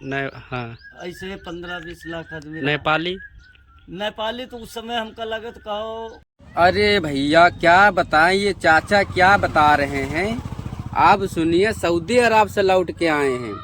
हाँ। ऐसे 15-20 लाख आदमी। नेपाली तो उस समय हमका लगे तो कहो। अरे भैया क्या बताएं, ये चाचा क्या बता रहे हैं, आप सुनिए। सऊदी अरब से लौट के आए हैं,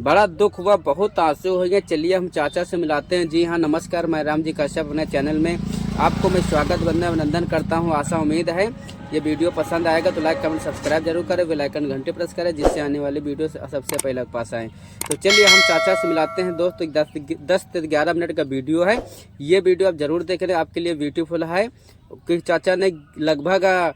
बड़ा दुख हुआ, बहुत आंसू हो गए। चलिए हम चाचा से मिलाते हैं। जी हाँ, नमस्कार, मैं राम जी कश्यप अपने चैनल में आपको मैं स्वागत अभिनंदन करता हूँ। आशा उम्मीद है ये वीडियो पसंद आएगा तो लाइक कमेंट सब्सक्राइब जरूर करें, बेल आइकन घंटे प्रेस करें, जिससे आने वाली वीडियो सबसे पहले पास आए। तो चलिए हम चाचा से मिलाते हैं। दोस्तों 10 से 11 मिनट का वीडियो है, ये वीडियो आप जरूर देख लें, आपके लिए ब्यूटीफुल है। कि चाचा ने लगभग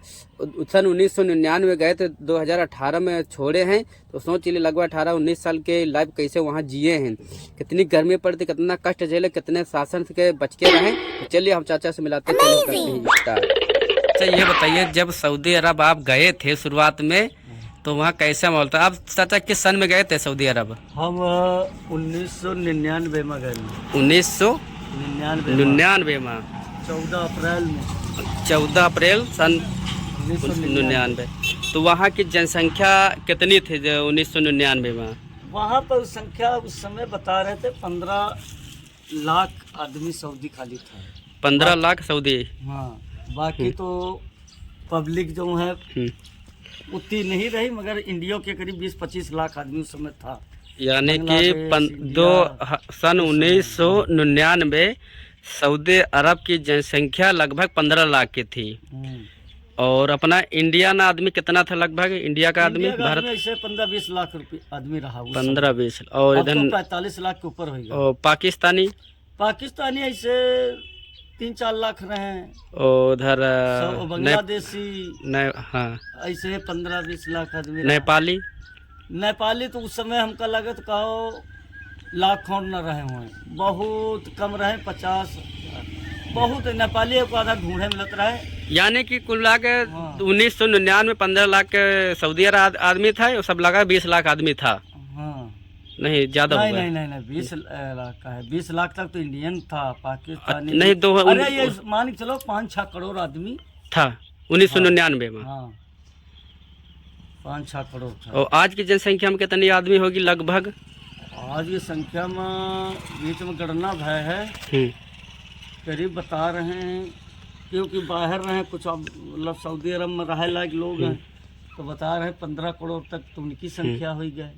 सन 1999 गए थे, 2018 में छोड़े हैं। तो सोच लिए लगभग 18-19 साल के लाइफ कैसे वहाँ जिए हैं, कितनी गर्मी पड़ती, कितना कष्ट झेले, कितने शासन के बच के रहे। तो चलिए हम चाचा से मिलाते हैं, करते हैं स्टार्ट। अच्छा ये बताइए, जब सऊदी अरब आप गए थे शुरुआत में तो वहाँ कैसा माहौल था? आप चाचा किस सन में गए थे सऊदी अरब? हम 1999 में गए। 1999 में 14 अप्रैल सन 1999। तो वहाँ की जनसंख्या कितनी थी 1999 में? वहाँ पर संख्या उस समय बता रहे थे 15 लाख आदमी सऊदी खाली था। 15 लाख सऊदी? हाँ, बाकी तो पब्लिक जो है उतनी नहीं रही, मगर इंडिया के करीब 20-25 लाख आदमी उस समय था। यानी कि सन 1999 सऊदी अरब की जनसंख्या लगभग 15 लाख की थी। और अपना इंडियन आदमी कितना था लगभग? इंडिया का आदमी भारत ऐसे 15-20 लाख रुपये आदमी रहा। 15-20 और इधर 45 लाख के ऊपर होगा। और पाकिस्तानी ऐसे 3-4 लाख रहे। और उधर बांग्लादेशी हाँ ऐसे 15-20 लाख आदमी। नेपाली तो उस समय हमका लगे तो कहो लाखों न रहे हुए, बहुत कम रहे, 50 बहुत। नेपाली को आधा ढूंढे मिलत रहे। यानी कि कुल लाख 1999 में 15 लाख सऊदी अरब आदमी था, और सब लगा 20 लाख आदमी था। हाँ नहीं ज्यादा नहीं 20 लाख का है। 20 लाख तक तो इंडियन था, पाकिस्तानी नहीं। अरे ये मान के चलो 5-6 करोड़ आदमी था 1999 में। हाँ, 5-6 करोड़ था। और आज की जनसंख्या में कितनी आदमी होगी लगभग? आज की संख्या में बीच में गणना भय है, करीब बता रहे हैं, क्योंकि बाहर रहे कुछ, मतलब सऊदी अरब में रहे लायक लोग हैं, तो बता रहे हैं 15 करोड़ तक तो उनकी संख्या हो गए।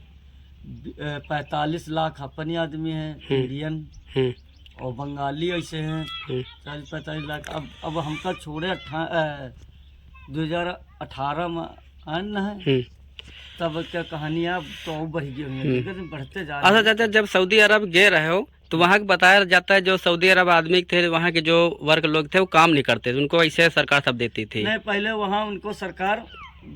45 लाख अपने आदमी हैं इंडियन, और बंगाली ऐसे हैं 40-45 लाख। अब हमका छोड़े 2018 में आन है, तब क्या कहानियाँ तो बढ़ गई हैं, बढ़ते जा रहे हैं। अच्छा चाचा, जब सऊदी अरब गए रहे हो तो वहाँ बताया जाता है जो सऊदी अरब आदमी थे, वहाँ के जो वर्ग लोग थे वो काम नहीं करते थे, उनको ऐसे सरकार सब देती थी? नहीं, पहले वहाँ उनको सरकार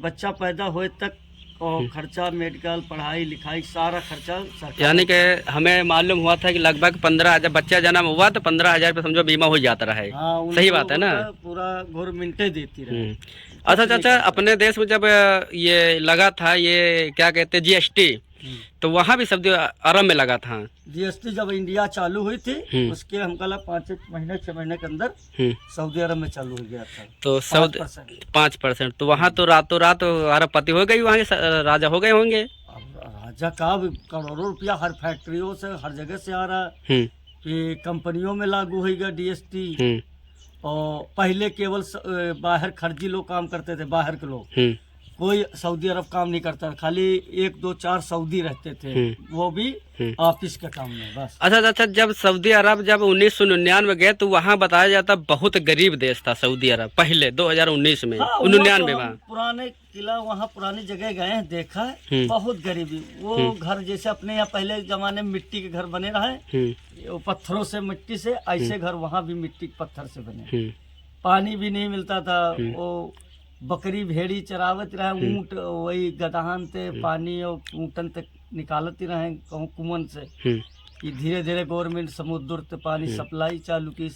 बच्चा पैदा होए तक और खर्चा, मेडिकल, पढ़ाई लिखाई, सारा खर्चा सरकार। यानी कि हमें मालूम हुआ था कि लगभग 15,000 बच्चा जन्म हुआ तो 15,000 पे समझो बीमा हो जाता रहा है। हाँ, सही बात है ना? पूरा गवर्नमेंट देती रही। अच्छा चाचा, अपने देश में जब ये लगा था, ये क्या कहते हैं, GST, तो वहाँ भी सऊदी अरब में लगा था। GST जब इंडिया चालू हुई थी, उसके हमका 5-6 महीने के अंदर सऊदी अरब में चालू हो गया था। तो 5%। तो वहाँ तो रातों रात अरबपति हो गई, वहाँ के राजा हो गए होंगे। राजा का करोड़ों रुपया हर फैक्ट्रियों से, हर जगह से आ रहा है, कि कंपनियों में लागू होगा DST। और पहले केवल बाहर खर्जी लोग काम करते थे, बाहर के लोग, कोई सऊदी अरब काम नहीं करता, खाली 1-2-4 सऊदी रहते थे, वो भी ऑफिस के काम में बस। अच्छा, जब सऊदी अरब जब 1999 में गए तो वहाँ बताया जाता बहुत गरीब देश था सऊदी अरब, पहले 2019 में। हाँ, 99 में पुराने किला, वहाँ पुरानी जगह गए हैं, देखा है, बहुत गरीबी। वो घर जैसे अपने यहाँ पहले जमाने में मिट्टी के घर बने रहे, पत्थरों से, मिट्टी से, ऐसे घर वहाँ भी मिट्टी पत्थर से बने। पानी भी नहीं मिलता था, वो बकरी भेड़ी चरावत रहे, ऊँट वही गदहान से पानी और ऊँटन तक निकालती रहे कुमन से। कि धीरे धीरे गवर्नमेंट समुद्र से पानी सप्लाई चालू की।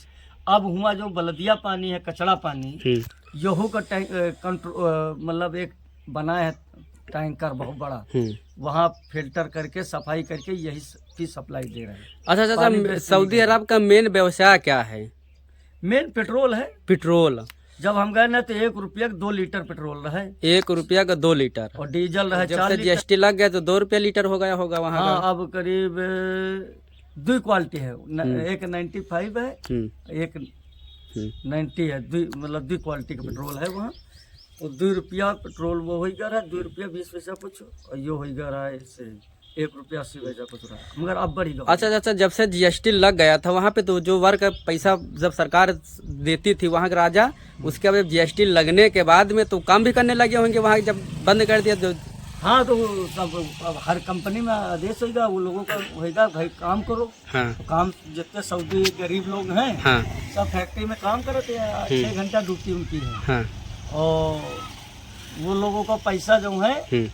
अब हुआ जो बलदिया पानी है, कचड़ा पानी, यहू का मतलब एक बना है टैंकर बहुत बड़ा, वहाँ फिल्टर करके सफाई करके यही की सप्लाई दे रहे हैं। अच्छा, सऊदी अरब का मेन व्यवसाय क्या है? मेन पेट्रोल है। पेट्रोल। जब हम गए ना तो 1 रुपया का 2 लीटर पेट्रोल रहे, 1 रुपया का 2 लीटर, और डीजल रहे जब 4 से लीटर। जीएसटी लग गया तो 2 रुपया लीटर हो गया होगा वहाँ हाँ का। अब करीब 2 क्वालिटी है, एक 95 है, एक 90 है, मतलब 2 क्वालिटी का पेट्रोल है वहाँ। तो 2 रुपया पेट्रोल वो हो गया रहा, 2 रुपया 20 पैसा कुछ, और ये हो गया रहा है इससे 1 रुपया 80 पैसा कुछ रहा, मगर अब बढ़ी गया। अच्छा, जब से जीएसटी लग गया था वहाँ पे तो जो वर्ग का पैसा जब सरकार देती थी वहाँ के राजा, उसके बाद जीएसटी लगने के बाद में तो काम भी करने लगे होंगे वहाँ, जब बंद कर दिया तो। हाँ तो सब अब हर कंपनी में आदेश होगा, वो लोगों का होगा भाई काम करो। हाँ तो काम जितने सऊदी गरीब लोग हैं, हाँ सब फैक्ट्री में काम करते हैं, 6 घंटा ड्यूटी उनकी है। हाँ और वो लोगों का पैसा जो है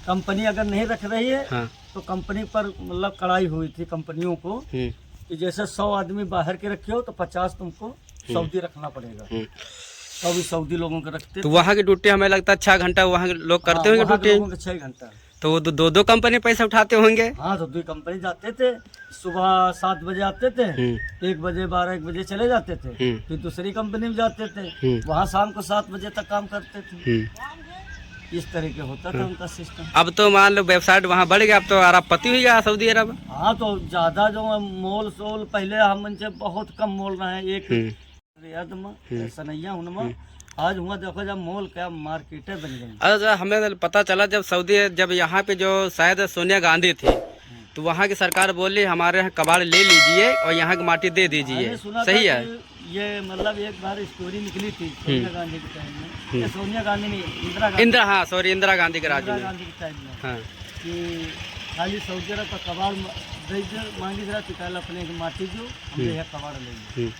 कंपनी अगर नहीं रख रही है, हाँ तो कंपनी पर मतलब कड़ाई हुई थी कंपनियों को कि जैसे 100 आदमी बाहर के रखे हो तो 50 तुमको सऊदी रखना पड़ेगा। तो भी सऊदी लोगों को रखते तो वहाँ की ड्यूटी हमें लगता है 6 घंटा वहाँ के लोग करते होंगे ड्यूटी। 6 घंटा। तो वो दो कंपनी पैसा उठाते होंगे। हाँ तो 2 कंपनी जाते थे, सुबह 7 बजे आते थे, 1 बजे 1 बजे चले जाते थे, फिर दूसरी कंपनी में जाते थे, वहाँ शाम को 7 बजे तक काम करते थे। इस तरह के होता था उनका सिस्टम। अब तो मान लो वेबसाइट वहाँ बढ़ गया, अब तो अरबपति हो गया सऊदी अरब। हाँ तो ज्यादा जो है मोल सोल, पहले हम उनसे बहुत कम मोल रहे, एक रियाद में सनैया उनमें, आज हुआ देखो जब मोल क्या मार्केटें बन गई। अच्छा हमें पता चला जब यहाँ पे जो शायद सोनिया गांधी थी, तो वहाँ की सरकार बोली हमारे यहाँ कबाड़ ले लीजिए और यहाँ की माटी दे दीजिए, सही है। ये मतलब एक बार स्टोरी निकली थी सोनिया गांधी के टाइम में, सोनिया गांधी नहीं, इंदिरा गांधी के राज में, गांधी के टाइम में, हाँ, कि खाली सऊदी अरब का कबाड़ मांगी जरा निकाल अपने माटी जो हम यहाँ कबाड़ लेंगे।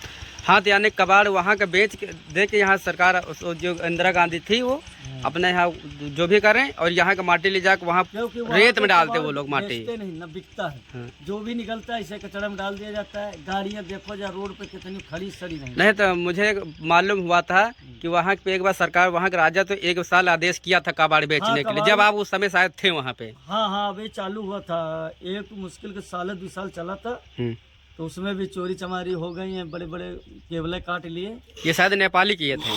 हाँ तो यानी कबाड़ वहाँ का बेच के दे के यहाँ सरकार जो इंदिरा गांधी थी वो अपने यहाँ जो भी करें और यहाँ का माटी ले जाकर वहाँ रेत में डालते वो लोग माटी, नहीं न बिकता है। हाँ। जो भी निकलता है इसे कचरा में डाल दिया जाता है। गाड़ियाँ देखो जा रोड पे कितनी खड़ी सड़ी नहीं तो मुझे मालूम हुआ था कि वहाँ पे एक बार सरकार वहाँ के राजा तो 1 साल आदेश किया था कबाड़ बेचने के लिए, जब आप उस समय शायद थे वहाँ पे। हाँ अभी चालू हुआ था, एक मुश्किल के 2 साल चला था, तो उसमें भी चोरी चमारी हो गई है, बड़े बड़े केबल काट लिए। ये शायद नेपाली किए थे,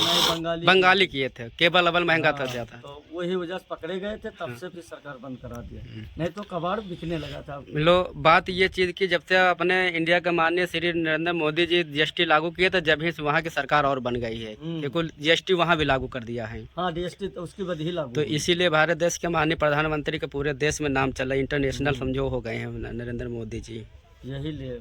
बंगाली किए थे, केबल अबल महंगा था ज्यादा, तो वही वजह से पकड़े गए थे, तब से फिर सरकार बंद करा दिया, नहीं तो कबाड़ बिकने लगा था। लो बात ये चीज की जब से अपने इंडिया के माननीय श्री नरेंद्र मोदी जी जीएसटी लागू किए थे, जब ही वहाँ की सरकार और बन गई है, क्योंकि जीएसटी वहाँ भी लागू कर दिया है। हाँ जीएसटी तो उसकी वजह ही लागू, तो इसीलिए भारत देश के माननीय प्रधानमंत्री के पूरे देश में नाम चला, इंटरनेशनल समझो हो गए हैं नरेंद्र मोदी जी, यही लिए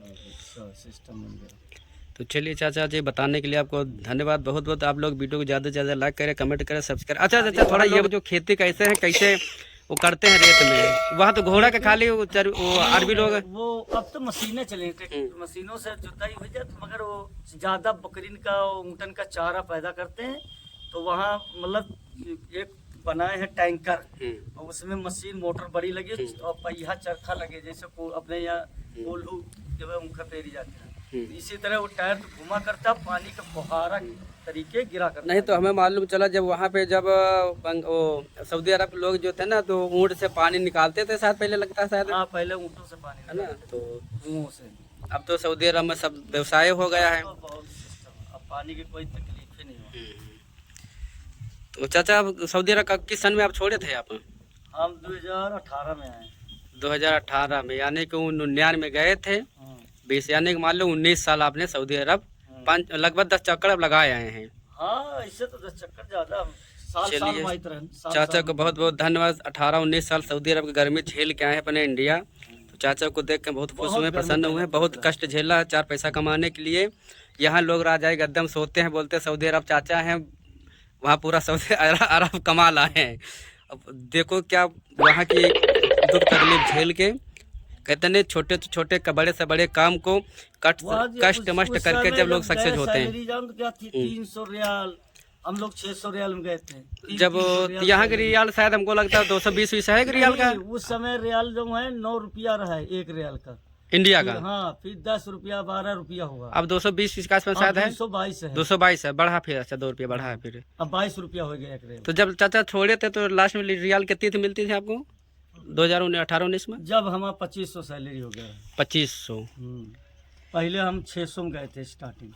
सिस्टम बन गया। तो चलिए चाचा जी बताने के लिए आपको धन्यवाद बहुत बहुत। आप लोग वीडियो को ज़्यादा से ज़्यादा लाइक करें, कमेंट करें, सब्सक्राइब। अच्छा थोड़ा ये जो खेती कैसे है, कैसे वो करते हैं रेत में, वहाँ तो घोड़ा के खाली वो अरबी लोग, वो अब तो मशीनें चले, मशीनों से जुताई हो जाती, मगर वो ज्यादा बकरीन का ऊँटन का चारा पैदा करते हैं, तो वहाँ मतलब एक बनाए हैं टैंकर, और उसमें मशीन मोटर बड़ी लगी और पहिया चरखा लगे, जैसे अपने यहाँ कोल्हू जो है उनका पेरी जाता है, इसी तरह वो टायर घुमा करता, पानी का फुहारा तरीके गिरा करता। नहीं तो हमें मालूम चला जब वहाँ पे जब सऊदी अरब के लोग जो थे ना, तो ऊँट से पानी निकालते थे शायद, पहले लगता है शायद। हाँ पहले ऊँटों से पानी है ना, तो मुँह से। अब तो सऊदी अरब में सब व्यवसाय हो गया है, अब पानी की कोई तकलीफ ही नहीं है। तो चाचा आप सऊदी अरब किस सन में आप छोड़े थे आप? हम 2018 में आए। 2018 में, यानी कि 1999 में गए थे, 20 यानी कि मान लो 19 साल आपने सऊदी अरब लगभग 10 चक्कर लगाए आए हैं। हाँ इससे तो 10 चक्कर ज्यादा। चलिए चाचा को बहुत बहुत धन्यवाद। 18-19 साल सऊदी अरब की गर्मी झेल के आए हैं अपने इंडिया, तो चाचा को देख के बहुत खुश हुए, प्रसन्न हुए। बहुत कष्ट झेला है 4 पैसा कमाने के लिए। यहाँ लोग राजाए गद्दम सोते हैं, बोलते सऊदी अरब चाचा हैं, वहाँ पूरा सऊदी अरब कमा लाए हैं। अब देखो क्या वहाँ की दुख तकलीफ झेल के, कहते हैं छोटे से छोटे बड़े से बड़े काम को कष्ट मष्ट करके जब लोग सक्सेस होते हैं। क्या थी 300 रियाल, हम लोग 600 रियाल में गए थे। जब यहाँ के रियाल शायद हमको लगता है 220 है रियाल का। उस समय रियाल जो है 9 रुपया रहा है 1 रियाल का इंडिया का। हाँ फिर 10 रुपया 12 रुपया हुआ। अब 220 का आसपास शायद है। 222 है, बढ़ा फिर। अच्छा 2 रुपया बढ़ा है फिर, अब 22 रुपया हो गया 1 रियाल। तो जब चाचा छोड़े थे तो लास्ट में रियाल कितनी थी मिलती थी आपको 2018-19 में? जब हमारा 2500 सैलरी हो गया। 2500। पहले हम 600 में गए थे स्टार्टिंग।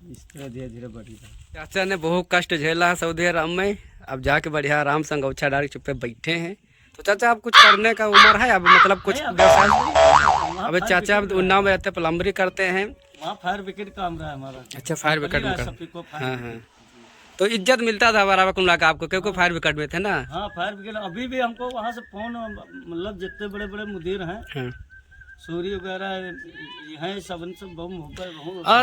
इस तरह धीरे धीरे बढ़ी रहा। चाचा ने बहुत कष्ट झेला है सऊदी अरब में, अब जाके बढ़िया आराम से अंगोछा डाल के चुप्पे बैठे हैं। तो चाचा आप कुछ करने का उम्र है अब, मतलब कुछ व्यवसाय? अबे चाचा अब उन्नाव में रहते, प्लम्बरी करते हैं। वहाँ फायर ब्रिगेड काम रहा है हमारा। अच्छा, फायर ब्रिगेड में सभी को फायर हाँ हाँ, तो इज्जत मिलता था बराबर कुल मिला आपको, क्योंकि फायर ब्रिगेड में थे ना? हाँ फायर ब्रिगेड अभी भी हमको वहाँ से फोन, मतलब जितने बड़े बड़े मुदीर हैं, हाँ। सूरी वगैरह हैं, सब बहुत।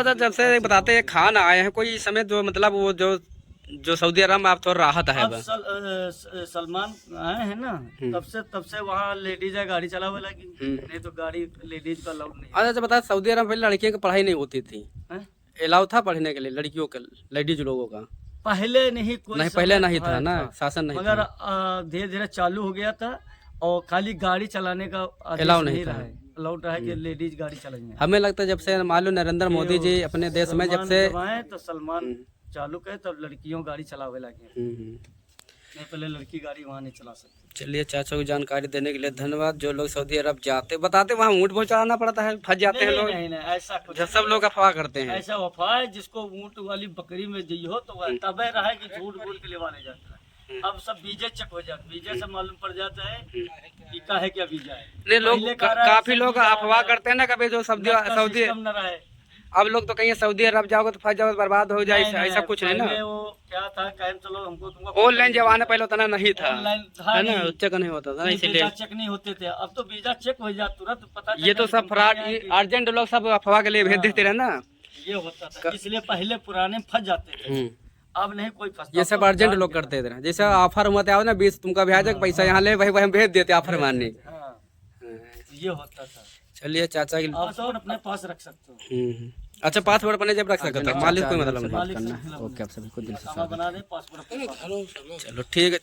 तो जब से बताते हैं खान आए हैं कोई समय, जो मतलब वो जो सऊदी अरब में आप थोड़ा राहत है अब सलमान आए हैं ना, तब से वहाँ लेडीज है गाड़ी चलावे लगी, नहीं तो गाड़ी लेडीज का अलाउड नहीं। अच्छा बता, सऊदी अरब में पहले लड़कियों की पढ़ाई नहीं होती थी, अलाउ था पढ़ने के लिए लड़कियों का, लेडीज लोगों का? पहले नहीं, कोई नहीं पहले नहीं था ना, शासन नहीं, मगर धीरे धीरे चालू हो गया था, और खाली गाड़ी चलाने का अलाउ नहीं था, अलाउड रहा कि लेडीज गाड़ी चलाएंगे। हमें लगता है जब से मालूम नरेंद्र मोदी जी अपने देश में जब से तो सलमान चालू करे तब लड़कियों गाड़ी चलावे लगे, नहीं पहले लड़की गाड़ी वहाँ नहीं चला सकती। चलिए चाचा को जानकारी देने के लिए धन्यवाद। जो लोग सऊदी अरब जाते बताते वहाँ ऊँट पहुँचाना पड़ता है, फंस जाते हैं लोग? नहीं ऐसा कुछ, जब सब लोग अफवाह करते हैं, ऐसा अफवाह है जिसको ऊँट वाली बकरी में दी हो तो वह तबे रहा कि झूठ बोल के लेवाने जाता है। अब सब वीजे चेक हो जाते, वीजे से मालूम पड़ जाता है कि का है क्या वीजा है। नहीं लोग काफी लोग अफवाह करते हैं ना, कभी जो सऊदी न रहा है। अब लोग तो कहीं सऊदी अरब जाओगे तो फंस जाओगे, बर्बाद हो जाए, ऐसा कुछ नहीं ना। वो क्या था, चलो हमको ऑनलाइन जमाना पहले उतना नहीं था, ऑनलाइन है ना, चेक नहीं होता था, इसीलिए चेक नहीं होते थे। अब तो वीजा चेक हो जाता तुरंत पता। ये तो सब फ्रॉड, अर्जेंट लोग सब अफवाह के लिए भेज देते रहे ना, ये होता था, इसलिए पहले पुराने फंस जाते थे, अब नहीं कोई फंसता। ये सब अर्जेंट लोग करते थे, जैसे ऑफर हुआ था ना 20 तुमका भेज पैसा यहाँ ले, वही हम भेज देते ऑफर मारने, ये होता था। चलिए चाचा की पासवर्ड अपने पास रख सकते हो। अच्छा, पासवर्ड अपने जब रख सकते हो, मालिक कोई मतलब नहीं करना। ओके, आप सभी को दिल से बना दे पासवर्ड। चलो ठीक है।